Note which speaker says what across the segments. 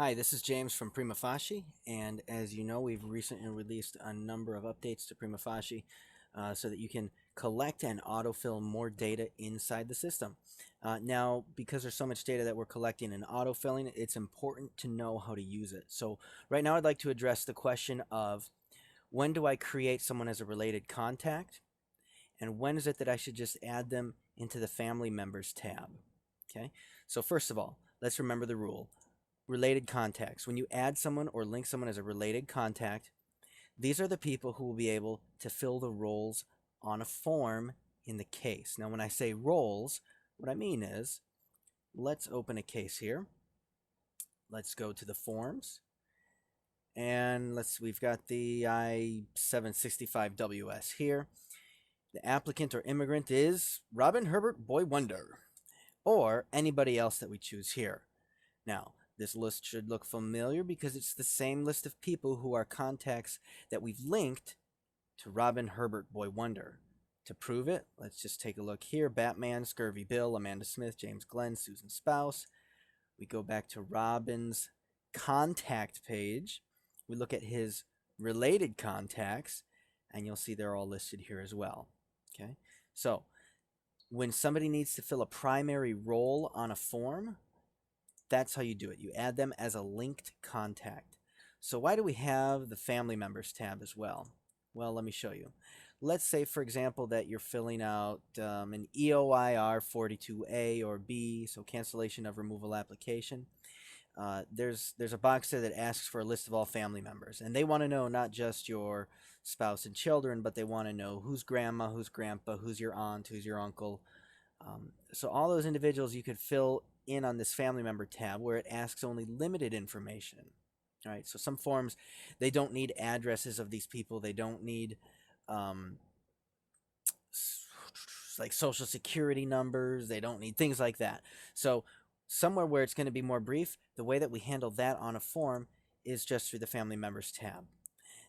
Speaker 1: Hi, this is James from Prima Facie, and as you know, we've recently released a number of updates to Prima Facie so that you can collect and autofill more data inside the system. Now, because there's so much data that we're collecting and autofilling, it's important to know how to use it. So right now I'd like to address the question of when do I create someone as a related contact, and when is it that I should just add them into the Family Members tab? Okay, so first of all, let's remember the rule. Related contacts. When you add someone or link someone as a related contact, these are the people who will be able to fill the roles on a form in the case. Now, when I say roles, what I mean is, let's open a case here. Let's go to the forms. And we've got the I-765WS here. The applicant or immigrant is Robin Herbert Boy Wonder, or anybody else that we choose here. Now, this list should look familiar because it's the same list of people who are contacts that we've linked to Robin Herbert Boy Wonder. To prove it, let's just take a look here. Batman, Scurvy Bill, Amanda Smith, James Glenn, Susan Spouse. We go back to Robin's contact page. We look at his related contacts, and you'll see they're all listed here as well. Okay, so when somebody needs to fill a primary role on a form, that's how you do it. You add them as a linked contact. So why do we have the Family Members tab as well? Well, let me show you. Let's say, for example, that you're filling out an EOIR 42A or B, so cancellation of removal application. There's a box there that asks for a list of all family members, and they want to know not just your spouse and children, but they want to know who's grandma, who's grandpa, who's your aunt, who's your uncle. So all those individuals you could fill in on this family member tab where it asks only limited information. All right, so some forms, they don't need addresses of these people. They don't need like social security numbers. They don't need things like that. So somewhere where it's going to be more brief, the way that we handle that on a form is just through the Family Members tab.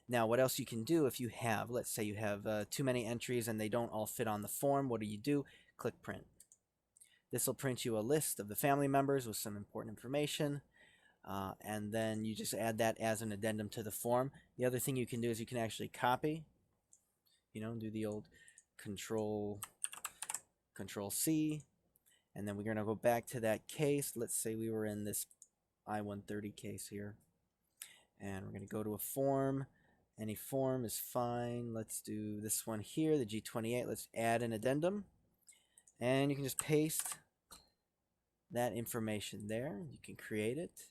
Speaker 1: Now, what else you can do if you have, let's say you have too many entries and they don't all fit on the form, what do? Click print. This will print you a list of the family members with some important information, and then you just add that as an addendum to the form. The other thing you can do is you can actually copy, do the old control C, and then we're going to go back to that case. Let's say we were in this I-130 case here, and we're going to go to a form. Any form is fine. Let's do this one here, the G28. Let's add an addendum, and you can just paste that information there. You can create it.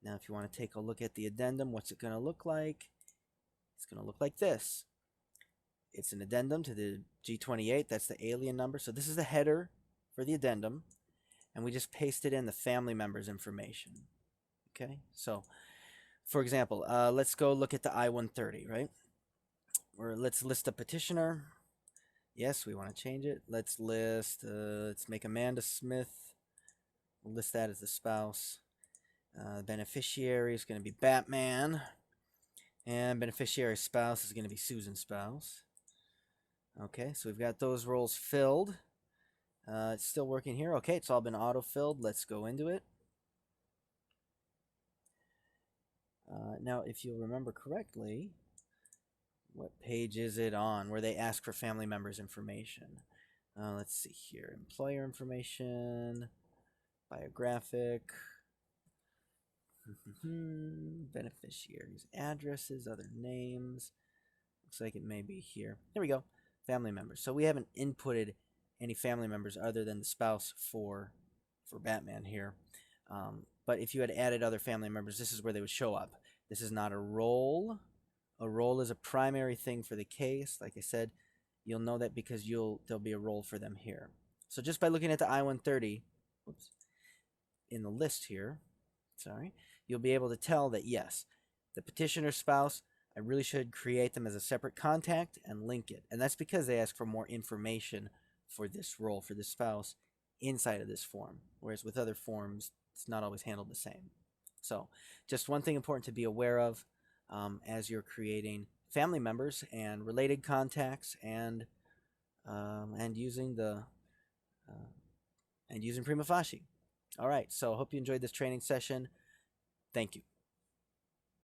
Speaker 1: Now, if you want to take a look at the addendum, what's it going to look like? It's going to look like this. It's an addendum to the G28. That's the alien number. So this is the header for the addendum, and we just pasted in the family members information. Okay, so for example, let's go look at the I-130, right? Or let's list a petitioner. Yes, we want to change it. Let's make Amanda Smith. We'll list that as the spouse. Beneficiary is going to be Batman. And beneficiary spouse is going to be Susan Spouse. Okay, so we've got those roles filled. It's still working here. Okay, it's all been auto-filled. Let's go into it. Now, if you'll remember correctly, what page is it on where they ask for family members information? Let's see here. Employer information, biographic, beneficiaries, addresses, other names. Looks like it may be here. There we go. Family members. So we haven't inputted any family members other than the spouse for Batman here. But if you had added other family members, this is where they would show up. This is not a role. A role is a primary thing for the case. Like I said, you'll know that because there'll be a role for them here. So just by looking at the I-130, in the list here, you'll be able to tell that yes, the petitioner spouse, I really should create them as a separate contact and link it. And that's because they ask for more information for this role, for this spouse, inside of this form. Whereas with other forms, it's not always handled the same. So just one thing important to be aware of as you're creating family members and related contacts and using using Prima Facie. All right, so I hope you enjoyed this training session. Thank you.